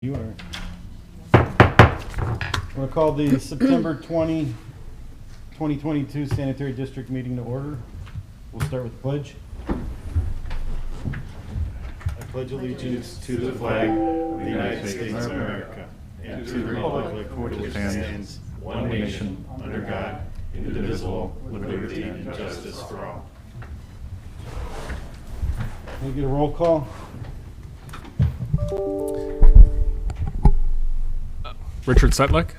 You are. I'm going to call the September 2022 Sanitary District meeting to order. We'll start with the pledge. I pledge allegiance to the flag of the United States of America and to the republic for which it stands, one nation, under God, indivisible, with liberty and justice for all. Can we get a roll call? Richard Setlick.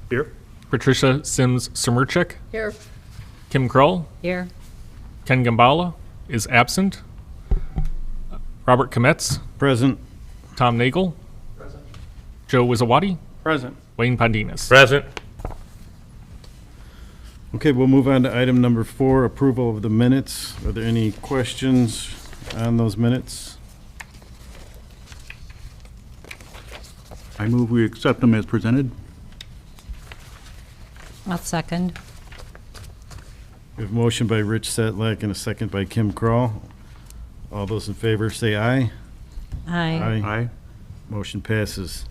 Here. Patricia Sims-Semerchik. Here. Kim Krull. Here. Ken Gambala is absent. Robert Kometz. Present. Tom Nagel. Present. Joe Wizawati. Present. Wayne Pondinas. Present. Okay, we'll move on to item number 4, approval of the minutes. Are there any questions on those minutes? I move we accept them as presented. I'll second. We have a motion by Rich Setlack and a second by Kim Krull. All those in favor say aye. Aye. Aye. Motion passes.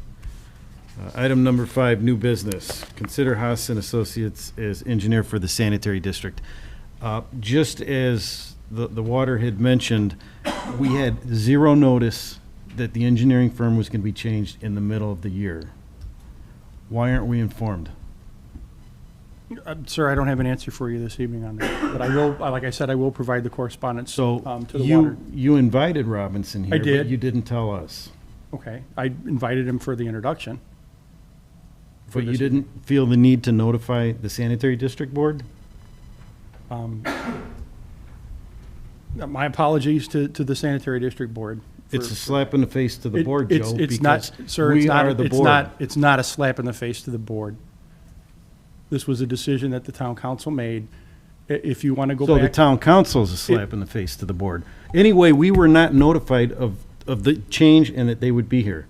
Item number 5, new business. Consider Haas and Associates as engineer for the sanitary district. Just as the water had mentioned, we had zero notice that the engineering firm was going to be changed in the middle of the year. Why aren't we informed? Sir, I don't have an answer for you this evening on that, but I will, like I said, I will provide the correspondence So to the water. you invited Robinson here, I but did. you didn't tell us. Okay, I invited him for the introduction. But you this- didn't feel the need to notify the sanitary district board? My apologies to the sanitary district board. It's a slap in the face to the board, Joe, It's not, because sir, it's we not, are the it's board. not, it's not a slap in the face to the board. This was a decision that the town council made. If you want to go So the back, town council is a slap in the face to the board. Anyway, we were not notified of the change and that they would be here.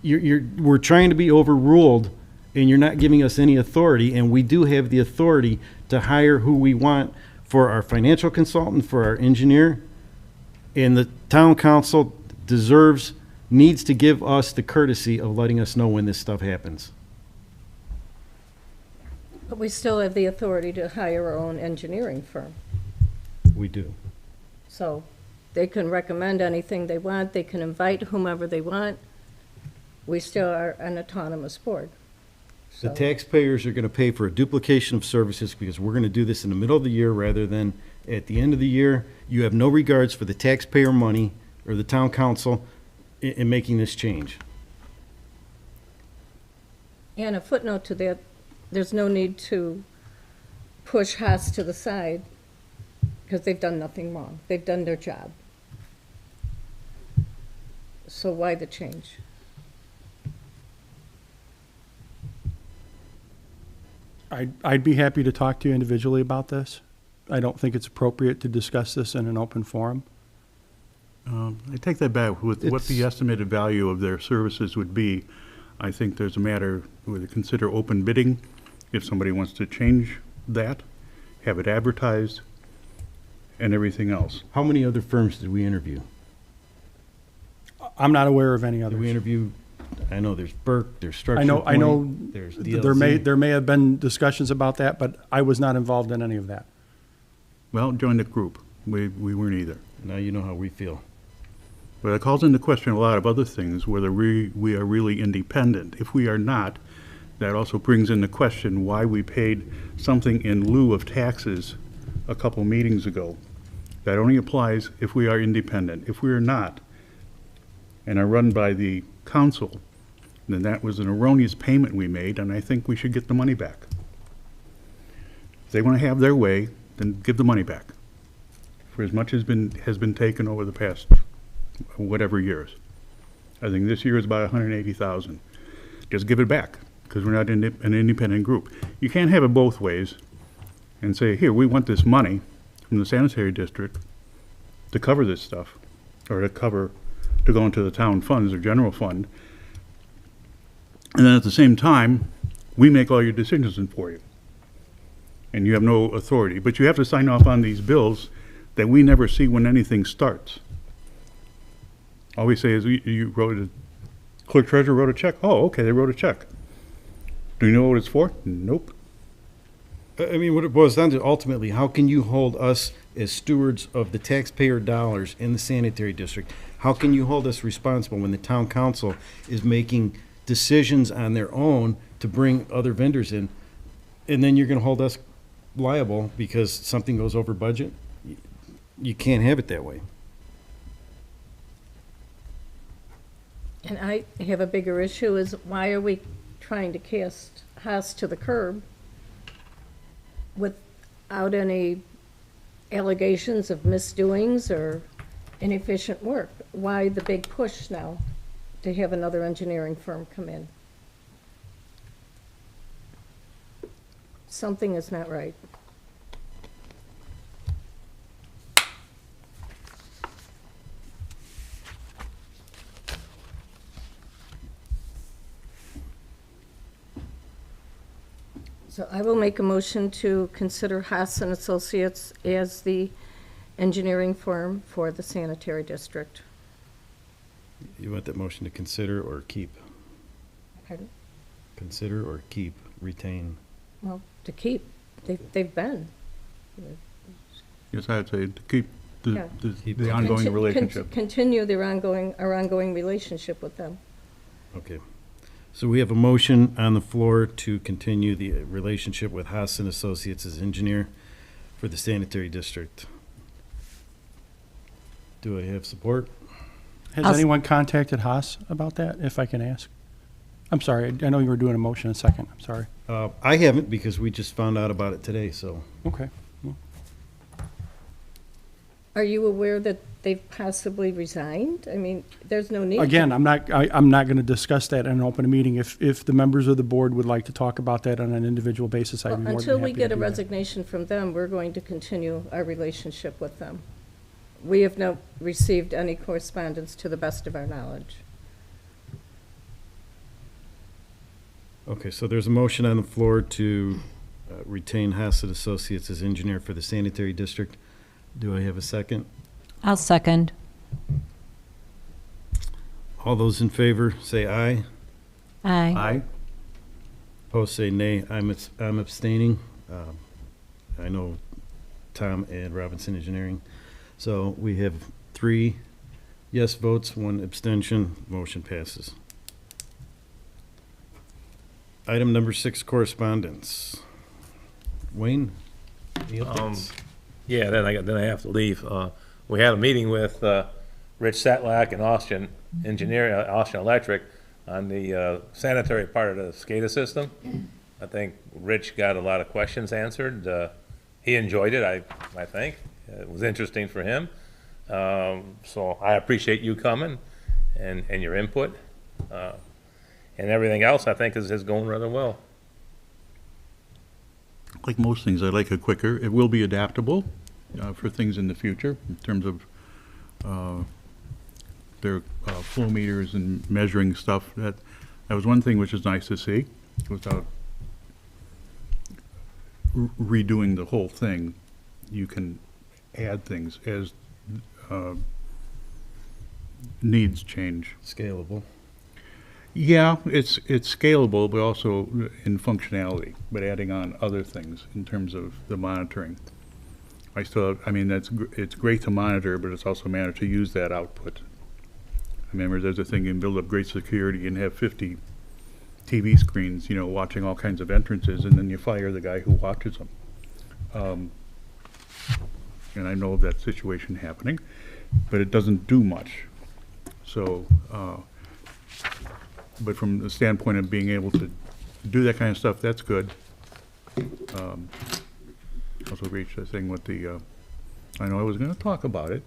We're trying to be overruled, and you're not giving us any authority, and we do have the authority to hire who we want for our financial consultant, for our engineer, and the town council needs to give us the courtesy of letting us know when this stuff happens. But we still have the authority to hire our own engineering firm. We do. So they can recommend anything they want, they can invite whomever they want. We still are an autonomous board. The So- taxpayers are going to pay for a duplication of services because we're going to do this in the middle of the year rather than at the end of the year. You have no regards for the taxpayer money or the town council in making this change. And a footnote to that, there's no need to push Haas to the side because they've done nothing wrong. They've done their job. So why the change? I'd be happy to talk to you individually about this. I don't think it's appropriate to discuss this in an open forum. I take that back. With what the estimated value of their services would be, I think there's a matter where they consider open bidding. If somebody wants to change that, have it advertised, and everything else. How many other firms did we interview? I'm not aware of any Did we others. interview, I know there's Burke, there's Structure I know, Point, there's DLZ. there may have been discussions about that, but I was not involved in any of that. Well, join the group. We weren't either. Now you know how we feel. But it calls into question a lot of other things, whether we are really independent. If we are not, that also brings into question why we paid something in lieu of taxes a couple meetings ago. That only applies if we are independent. If we are not, and are run by the council, then that was an erroneous payment we made, and I think we should get the money back. If they want to have their way, then give the money back for as much as has been taken over the past whatever years. I think this year is about 180,000. Just give it back, because we're not an independent group. You can't have it both ways and say, here, we want this money from the sanitary district to cover this stuff, or to go into the town funds or general fund. And then at the same time, we make all your decisions for you. And you have no authority, but you have to sign off on these bills that we never see when anything starts. All we say is you wrote Clerk treasurer wrote a check. Oh, okay, they wrote a check. Do you know what it's for? Nope. I mean, what it boils down to ultimately, how can you hold us as stewards of the taxpayer dollars in the sanitary district? How can you hold us responsible when the town council is making decisions on their own to bring other vendors in? And then you're gonna hold us liable because something goes over budget? You can't have it that way. And I have a bigger issue is why are we trying to cast Haas to the curb without any allegations of misdoings or inefficient work? Why the big push now to have another engineering firm come in? Something is not right. So I will make a motion to consider Haas and Associates as the engineering firm for the sanitary district. You want that motion to consider or keep? Pardon? Consider or keep, retain? Well, to keep, they've been. Yes, I'd say to keep Yeah. the ongoing relationship. Continue our ongoing relationship with them. Okay. So we have a motion on the floor to continue the relationship with Haas and Associates as engineer for the sanitary district. Do I have support? Has I'll s- anyone contacted Haas about that, if I can ask? I'm sorry, I know you were doing a motion a second, I'm sorry. I haven't because we just found out about it today, so. Okay. Are you aware that they've possibly resigned? I mean, there's no need. Again, I'm not going to discuss that in an open meeting. If the members of the board would like to talk about that on an individual basis, I'd be more than happy to Until we get a do that. resignation from them, we're going to continue our relationship with them. We have not received any correspondence to the best of our knowledge. Okay, so there's a motion on the floor to retain Haas and Associates as engineer for the sanitary district. Do I have a second? I'll second. All those in favor, say aye. Aye. Aye. Opposed, say nay. I'm abstaining. I know Tom and Robinson Engineering. So we have 3 yes votes, 1 abstention. Motion passes. Item number 6, correspondence. Wayne? Any updates? Yeah, then I have to leave. We had a meeting with Rich Setlak and Austin Engineering, Austin Electric, on the sanitary part of the SCADA system. I think Rich got a lot of questions answered. He enjoyed it, I think. It was interesting for him. So I appreciate you coming and your input. And everything else, I think, is going rather well. Like most things, I like it quicker. It will be adaptable for things in the future in terms of their flow meters and measuring stuff. That was one thing which is nice to see without redoing the whole thing. You can add things as needs change. Scalable. Yeah, it's scalable, but also in functionality, but adding on other things in terms of the monitoring. I mean, it's great to monitor, but it's also managed to use that output. I remember there's a thing in build up great security and have 50 TV screens, watching all kinds of entrances, and then you fire the guy who watches them. And I know of that situation happening, but it doesn't do much. So, but from the standpoint of being able to do that kind of stuff, that's good. Also reached a thing with the, I know I was gonna talk about it,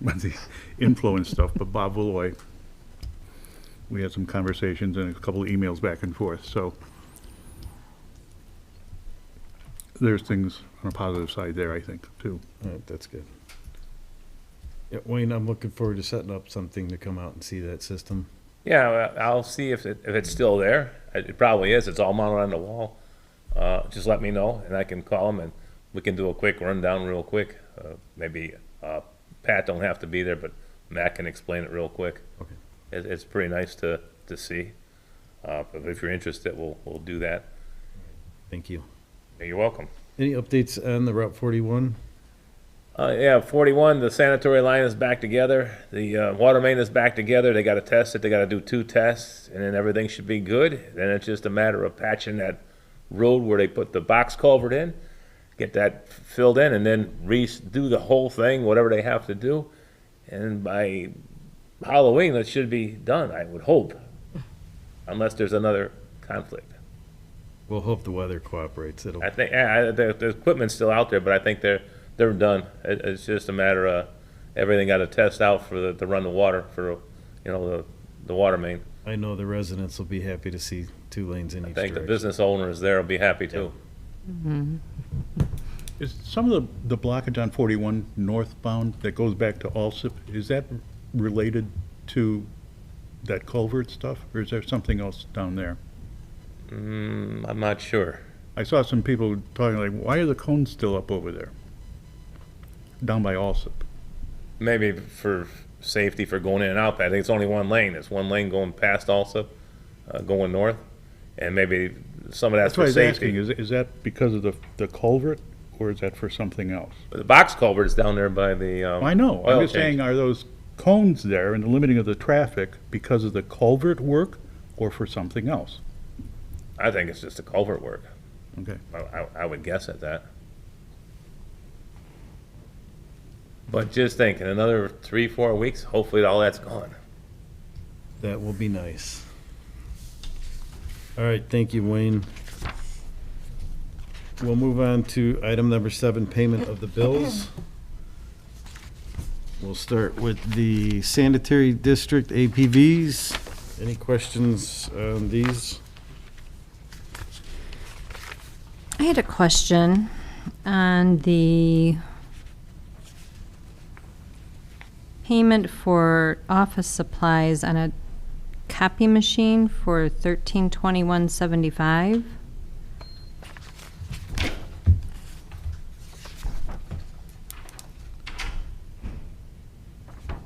but the influence stuff, but Bob Valoy, we had some conversations and a couple of emails back and forth, so there's things on a positive side there, I think, too. All right, that's good. Yeah, Wayne, I'm looking forward to setting up something to come out and see that system. Yeah, well, I'll see if it's still there. It probably is. It's all mounted on the wall. Just let me know, and I can call them, and we can do a quick rundown real quick. Maybe Pat don't have to be there, but Matt can explain it real quick. Okay. It's pretty nice to to see. But if you're interested, we'll do that. Thank you. You're welcome. Any updates on the Route 41? Yeah, 41, the sanitary line is back together. The water main is back together. They got to test it. They got to do 2 tests, and then everything should be good. Then it's just a matter of patching that road where they put the box culvert in, get that filled in, and then redo the whole thing, whatever they have to do. And by Halloween, it should be done, I would hope, unless there's another conflict. We'll hope the weather cooperates. I think, yeah, the equipment's still out there, but I think they're done. It's just a matter of, everything got to test out to run the water for, the water main. I know the residents will be happy to see 2 lanes in I each think the direction. business owners there will be happy too. Is some of the blockage on 41 northbound that goes back to Alsip, is that related to that culvert stuff, or is there something else down there? I'm not sure. I saw some people talking like, why are the cones still up over there? Down by Alsip. Maybe for safety for going in and out, but I think it's only one lane. It's one lane going past also, going north. And maybe some of that's That's what I for was asking, safety. is that because of the culvert, or is that for something else? But the box culvert's down there by the I know, oil I'm just saying, change. are those cones there and the limiting of the traffic because of the culvert work, or for something else? I think it's just the culvert work. Okay. I would guess at that. But just think, in another 3-4 weeks, hopefully all that's gone. That will be nice. All right, thank you, Wayne. We'll move on to item number 7, payment of the bills. We'll start with the sanitary district APVs. Any questions on these? I had a question on the payment for office supplies on a copy machine for $1321.75.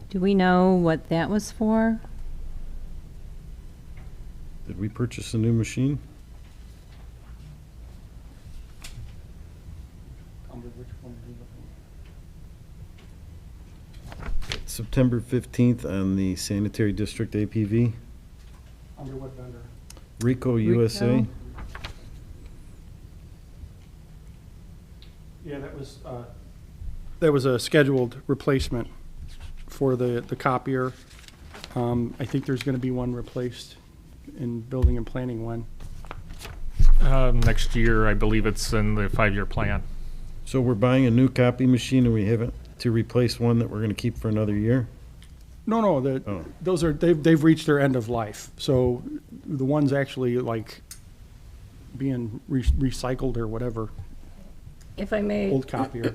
Do we know what that was for? Did we purchase a new machine? September 15th on the sanitary district APV. Under what vendor? Rico USA. Yeah, that was a scheduled replacement for the copier. I think there's gonna be one replaced in building and planning one. Next year, I believe it's in the 5-year plan. So we're buying a new copy machine and we haven't, to replace one that we're gonna keep for another year? No, Oh. they've reached their end of life. So the one's actually like being recycled or whatever, If I may, old copier.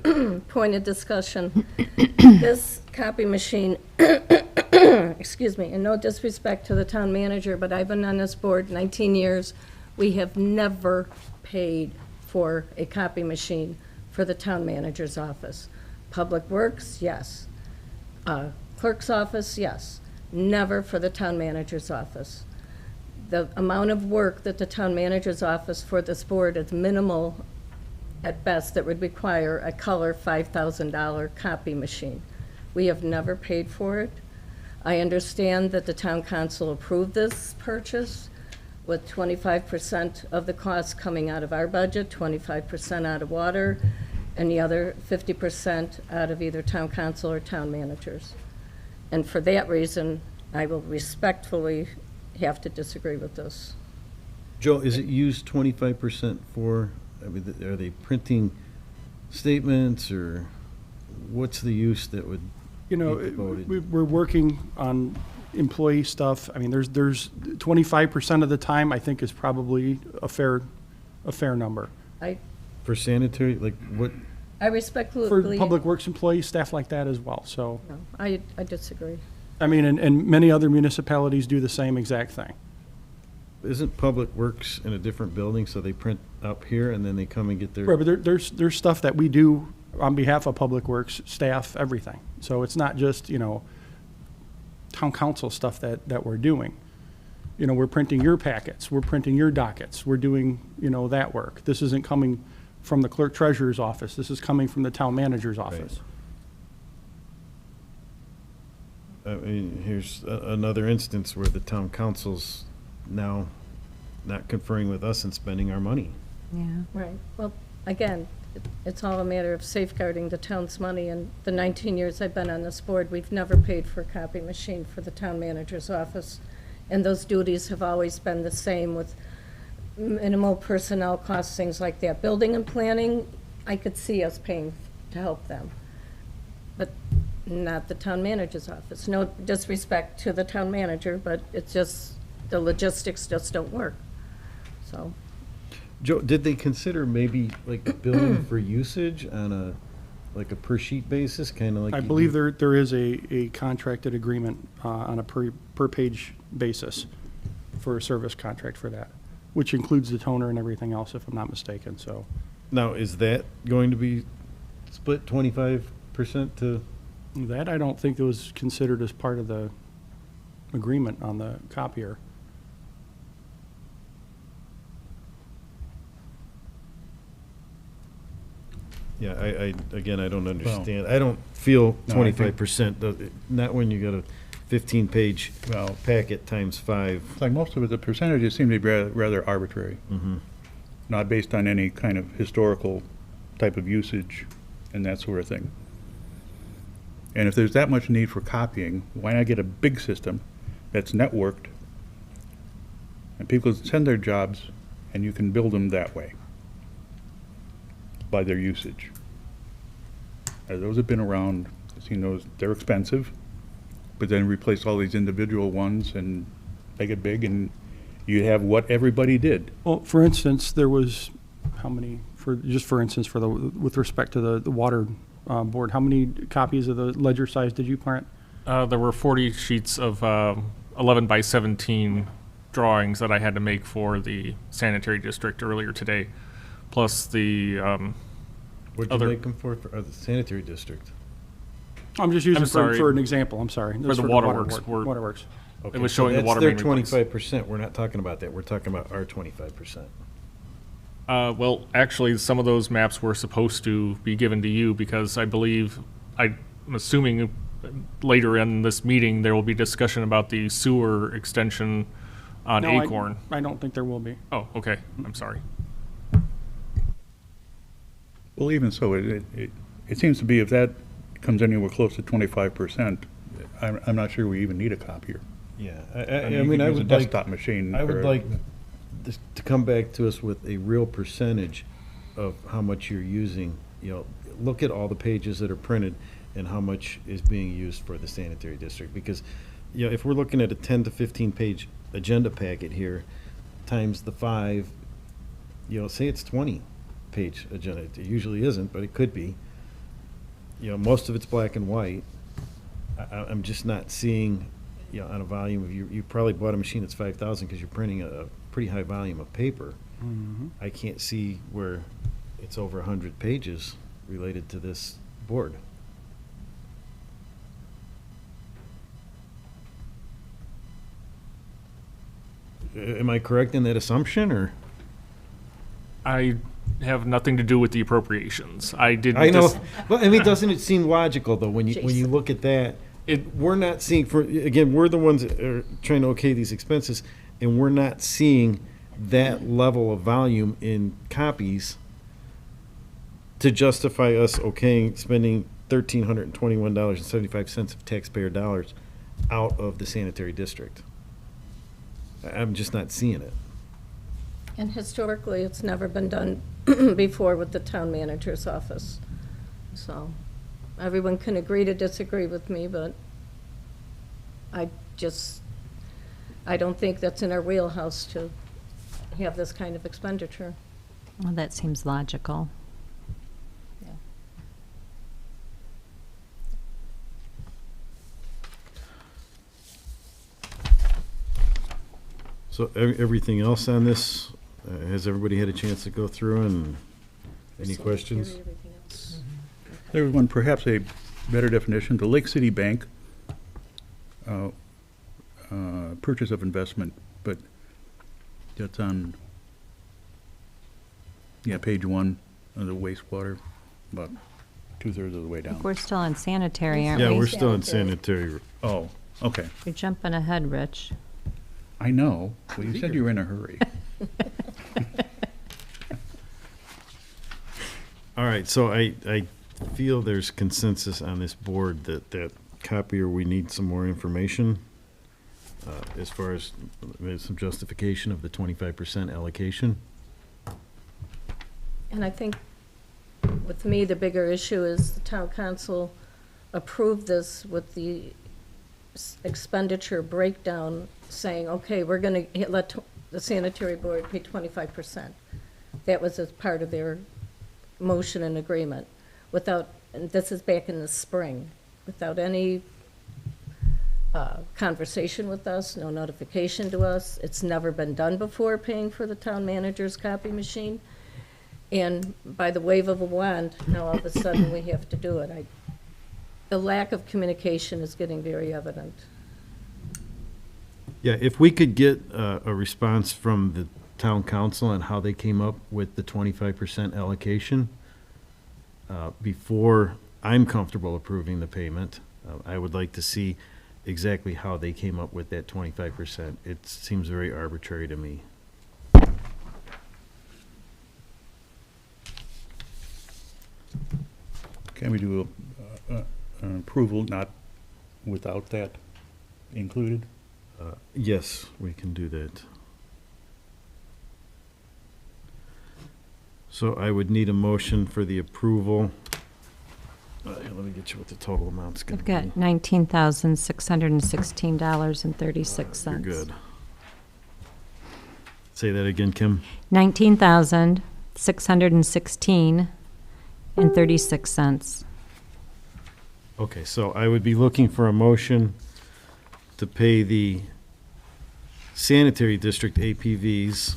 point of discussion. This copy machine, excuse me, and no disrespect to the town manager, but I've been on this board 19 years. We have never paid for a copy machine for the town manager's office. Public Works, yes. Clerk's office, yes. Never for the town manager's office. The amount of work that the town manager's office for this board is minimal at best that would require a color $5,000 copy machine. We have never paid for it. I understand that the town council approved this purchase with 25% of the cost coming out of our budget, 25% out of water, and the other 50% out of either town council or town managers. And for that reason, I will respectfully have to disagree with this. Joe, is it used 25% for, I mean, are they printing statements or what's the use that would? You know, be devoted? we're working on employee stuff. I mean, there's 25% of the time, I think, is probably a fair number. For sanitary, like what, I respectfully. For public works employees, staff like that as well, so. No, I disagree. I mean, and many other municipalities do the same exact thing. isn't Public Works in a different building, so they print up here and then they come and get their? Right, but there's stuff that we do on behalf of Public Works, staff, everything. So it's not just, town council stuff that we're doing. You know, we're printing your packets, we're printing your dockets, we're doing, you know, that work. This isn't coming from the clerk treasurer's office, this is coming from the town manager's office. I mean, here's another instance where the town council's now not conferring with us and spending our money. Yeah. Right. Well, again, it's all a matter of safeguarding the town's money. In the 19 years I've been on this board, we've never paid for a copy machine for the town manager's office. And those duties have always been the same with minimal personnel costs, things like that. Building and planning, I could see us paying to help them, but not the town manager's office. No disrespect to the town manager, but it's just, the logistics just don't work, so. Joe, did they consider maybe like billing for usage on a, like a per sheet basis, kind of like? I you believe do? there is a contracted agreement on a per page basis for a service contract for that, which includes the toner and everything else, if I'm not mistaken, so. Now, is that going to be split 25% to? That I don't think was considered as part of the agreement on the copier. Yeah, again, I don't understand. I don't feel No, I think- 25%, not when you got a 15-page Well, packet times 5. it's like most of it, the percentages seem to be rather arbitrary. Mm-hmm. Not based on any kind of historical type of usage and that sort of thing. And if there's that much need for copying, why not get a big system that's networked? And people send their jobs, and you can build them that way, by their usage. Those have been around, I've seen those, they're expensive, but then replace all these individual ones and make it big, and you have what everybody did. Well, for instance, there was, how many, just for instance, with respect to the water board, how many copies of the ledger size did you print? There were 40 sheets of 11 by 17 drawings that I had to make for the sanitary district earlier today, plus the What'd Other- you make them for the sanitary district? I'm just using I'm sorry. for an example, I'm sorry. This is the water waterworks board, were- Waterworks. Okay, was so showing the that's water their main replace. 25%. We're not talking about that. We're talking about our 25%. Well, actually, some of those maps were supposed to be given to you because I believe, I'm assuming later in this meeting, there will be discussion about the sewer extension on No, Acorn. I don't think there will be. Oh, okay, I'm sorry. Well, even so, it seems to be if that comes anywhere close to 25%, I'm not sure we even need a copier. Yeah, I I mean, mean, you I can use a would like, desktop machine. I would or- like this to come back to us with a real percentage of how much you're using. You know, look at all the pages that are printed and how much is being used for the sanitary district. Because, you know, if we're looking at a 10 to 15 page agenda packet here, times the 5, you know, say it's 20 page agenda. It usually isn't, but it could be. You know, most of it's black and white. I'm just not seeing, you know, on a volume of, you probably bought a machine that's 5,000 because you're printing a pretty high volume of paper. I can't see where it's over 100 pages related to this board. Am I correct in that assumption, or? I have nothing to do with the appropriations. I did. I know, but I mean, doesn't it seem logical, though, when you Jason. look at that? It, We're not seeing, again, we're the ones that are trying to okay these expenses, and we're not seeing that level of volume in copies to justify us okaying spending $1,321.75 of taxpayer dollars out of the sanitary district. I'm just not seeing it. And historically, it's never been done before with the town manager's office. So, everyone can agree to disagree with me, but I don't think that's in our wheelhouse to have this kind of expenditure. Well, that seems logical. So everything else on this, has everybody had a chance to go through, and any questions? Everything else. There was one, perhaps a better definition, the Lake City Bank purchase of investment but that's on, yeah, page 1 of the wastewater, about 2/3 of the way down. We're still on sanitary, aren't Yeah, we? we're still in Sanitary. sanitary. Oh, okay. You're jumping ahead, Rich. I know. Well, you said you were in a hurry. All right, so I feel there's consensus on this board that copier, we need some more information as far as some justification of the 25% allocation. And I think, with me, the bigger issue is the town council approved this with the expenditure breakdown, saying, okay, we're gonna let the sanitary board pay 25%. That was as part of their motion and agreement, without, and this is back in the spring, without any conversation with us, no notification to us. It's never been done before, paying for the town manager's copy machine. And by the wave of a wand, now all of a sudden we have to do it. The lack of communication is getting very evident. Yeah, if we could get a response from the town council on how they came up with the 25% allocation before I'm comfortable approving the payment, I would like to see exactly how they came up with that 25%. It seems very arbitrary to me. Can we do an approval not without that included? Yes, we can do that. So I would need a motion for the approval. Let me get you what the total amount's going I've to be. got $19,616.36. You're good. Say that again, Kim. $19,616.36. Okay, so I would be looking for a motion to pay the sanitary district APVs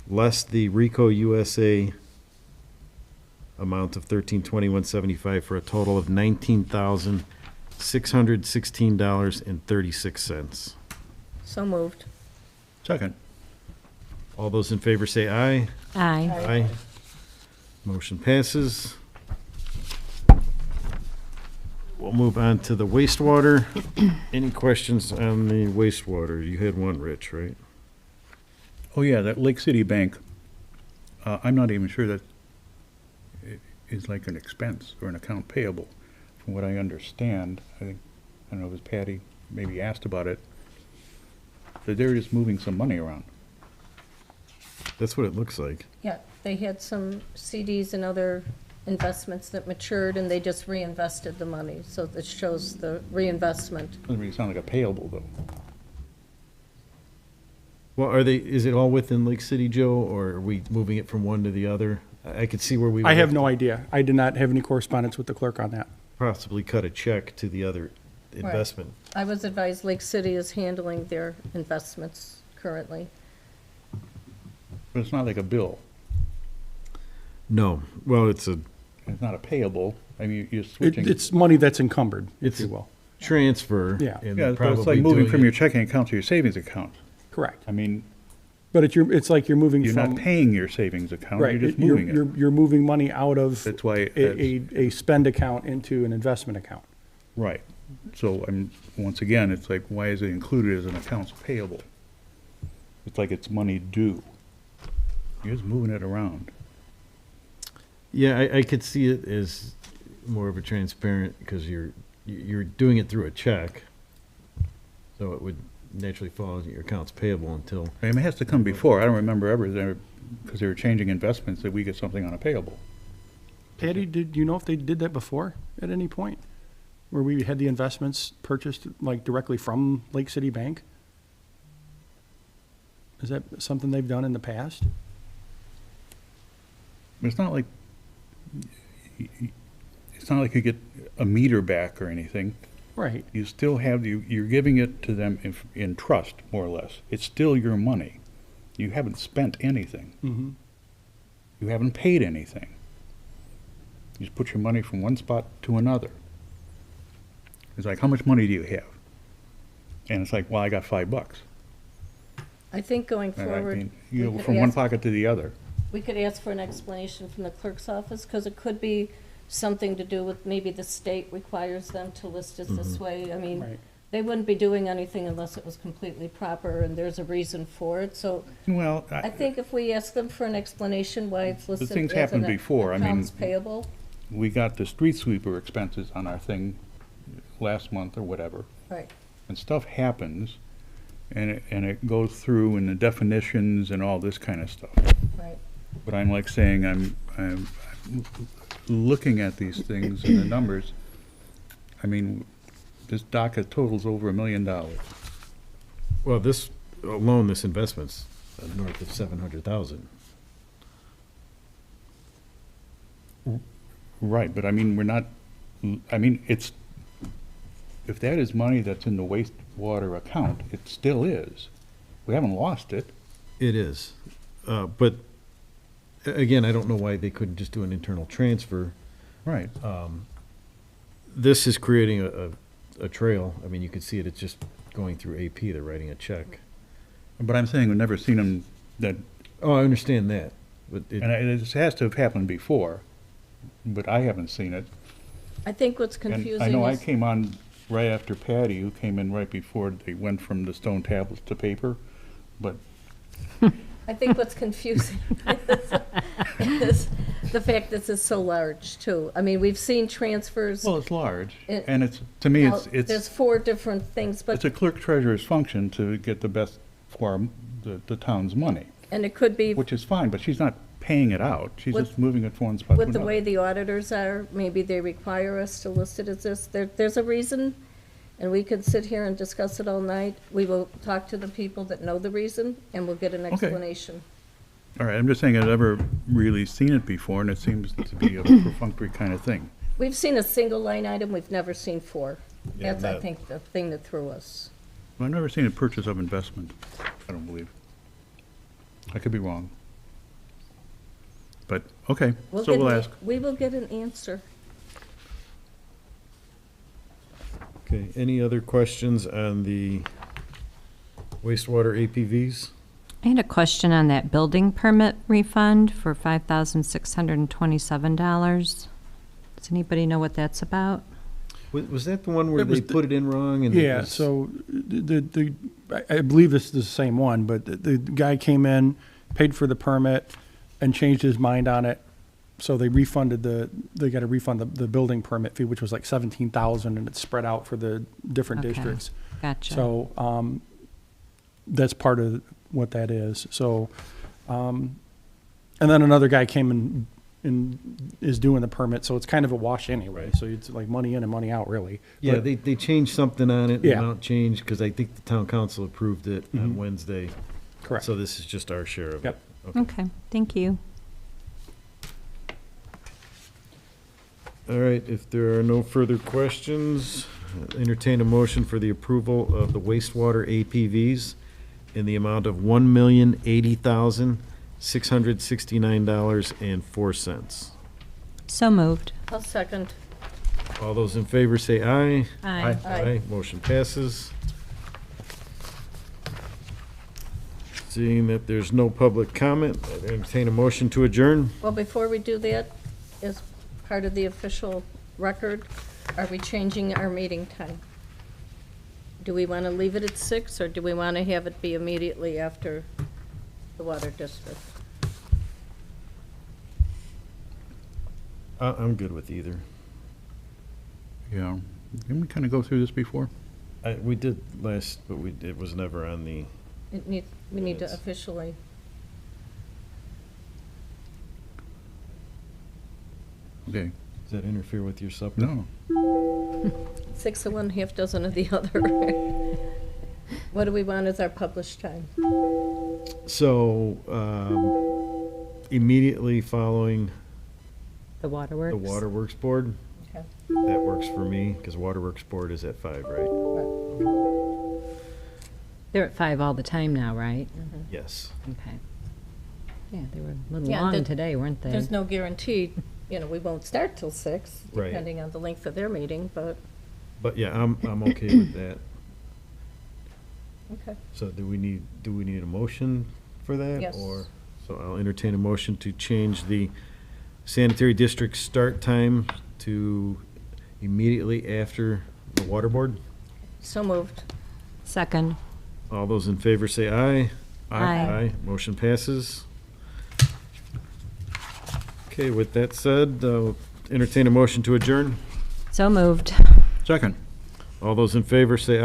less the Rico USA amount of $1321.75 for a total of $19,616.36. So moved. Second. All those in favor say aye. Aye. Aye. Motion passes. We'll move on to the wastewater. Any questions on the wastewater? You had one, Rich, right? Oh, yeah, that Lake City Bank, I'm not even sure that it is like an expense or an account payable. From what I understand, I don't know if it was Patty maybe asked about it, that they're just moving some money around. That's what it looks like. Yeah, they had some CDs and other investments that matured, and they just reinvested the money. So this shows the reinvestment. Doesn't really sound like a payable, though. Well, is it all within Lake City, Joe, or are we moving it from one to the other? I could see where we I would have no idea. I did not have any correspondence with the clerk on that. possibly cut a check to the other investment. I was advised Lake City is handling their investments currently. But it's not like a bill. No, well, it's a It's not a payable. I mean, you're switching. It's money that's encumbered, if It's- you will. transfer. Yeah. and Yeah, but it's probably like moving doing from it- your checking account to your savings account. Correct. I mean, But it's like you're moving you're from. not paying your savings account, you're Right, just you're, moving it. you're moving money out of That's why a spend account into an investment account. Right. So, once again, it's like, why is it included as an accounts payable? It's like it's money due. You're just moving it around. Yeah, I could see it as more of a transparent, because you're doing it through a check. So it would naturally fall into your accounts payable until, I mean, it has to come before. I don't remember ever, because they were changing investments, that we get something on a payable. Patty, did you know if they did that before at any point? Where we had the investments purchased like directly from Lake City Bank? Is that something they've done in the past? It's not like you get a meter back or anything. Right. You still have, you're giving it to them in trust, more or less. It's still your money. You haven't spent anything. Mm-hmm. You haven't paid anything. You just put your money from one spot to another. It's like, how much money do you have? And it's like, well, I got $5. I think going And I forward, mean, we you know, could from one ask- pocket to the other. we could ask for an explanation from the clerk's office, because it could be something to do with maybe the state requires them to list it this way. I mean, Right. they wouldn't be doing anything unless it was completely proper and there's a reason for it. So Well, I think if we ask them for an explanation why it's listed things as happened an before. I mean, accounts payable, we got the street sweeper expenses on our thing last month or whatever, right, and stuff happens, and it goes through in the definitions and all this kind of stuff. right. But I'm like saying, I'm looking at these things and the numbers. I mean, this docket totals over $1 million. Well, this alone, this investment's north of 700,000. Right, but I mean, we're not, I mean, it's, if that is money that's in the wastewater account, it still is. We haven't lost it. It is. But again, I don't know why they couldn't just do an internal transfer. Right. This is creating a trail. I mean, you can see it, it's just going through AP, they're writing a check. But I'm saying we've never seen them that, Oh, I understand that, but and it, it has to have happened before, but I haven't seen it. I think what's And confusing I know I is, came on right after Patty, who came in right before they went from the stone tablets to paper, but I think what's confusing is the fact that this is so large, too. I mean, we've seen transfers. well, it's large, It- and it's, to me, Now, There's it's 4 different things, but, it's a clerk treasurer's function to get the best for the town's money, and it could be which is fine, but she's not paying it out. She's With- just moving it from one spot to with the way another. the auditors are, maybe they require us to list it as this. There's a reason, and we could sit here and discuss it all night. We will talk to the people that know the reason, and we'll get an Okay. explanation. All right, I'm just saying I've never really seen it before, and it seems to be a perfunctory kind of thing. We've seen a single line item, we've never seen 4. Yeah, That's, I that- think, the thing that threw us. Well, I've never seen a purchase of investment, I don't believe. I could be wrong. But, okay, so get we'll an- ask. We will get an answer. okay, any other questions on the wastewater APVs? I had a question on that building permit refund for $5,627. Does anybody know what that's about? Was that the one where It was they put it in wrong and? it Yeah, was- so I believe this is the same one, but the guy came in, paid for the permit, and changed his mind on it. So they refunded they got to refund the building permit fee, which was like 17,000, and it's spread out for the different Okay. districts. Gotcha. So, that's part of what that is. So, and then another guy came and is doing the permit, so it's kind of a wash anyway. So it's like money in and money out, really. Yeah, But- they changed something on it, the Yeah. amount changed, because I think the town council approved it on Wednesday. Correct. So this is just our share of it. Yep. Okay, thank you. All right, if there are no further questions, entertain a motion for the approval of the wastewater APVs in the amount of $1,080,669.04. So moved. I'll second. All those in favor say aye. Aye. Aye. Motion passes. Seeing that there's no public comment, I entertain a motion to adjourn. Well, before we do that, as part of the official record, are we changing our meeting time? Do we want to leave it at 6, or do we want to have it be immediately after the water district? I'm good with either. Yeah, didn't we kind of go through this before? We did last, but it was never on the, We need to Yes. officially, Okay, does that interfere with your supper? no, 6 of one, half dozen of the other. What do we want as our published time? So, immediately following The waterworks? the Waterworks Board, Okay. that works for me, because Waterworks Board is at 5, right? They're at 5 all the time now, right? Yes. Okay. Yeah, they were a little Yeah, long the- today, weren't they? There's no guarantee, we won't start till 6, Right. depending on the length of their meeting, but But yeah, I'm okay with that. Okay. So do we need a motion for that? Yes. Or, so I'll entertain a motion to change the sanitary district start time to immediately after the water board. So moved. Second. All those in favor say aye. Aye. Motion passes. Okay, with that said, entertain a motion to adjourn. So moved. Second. All those in favor say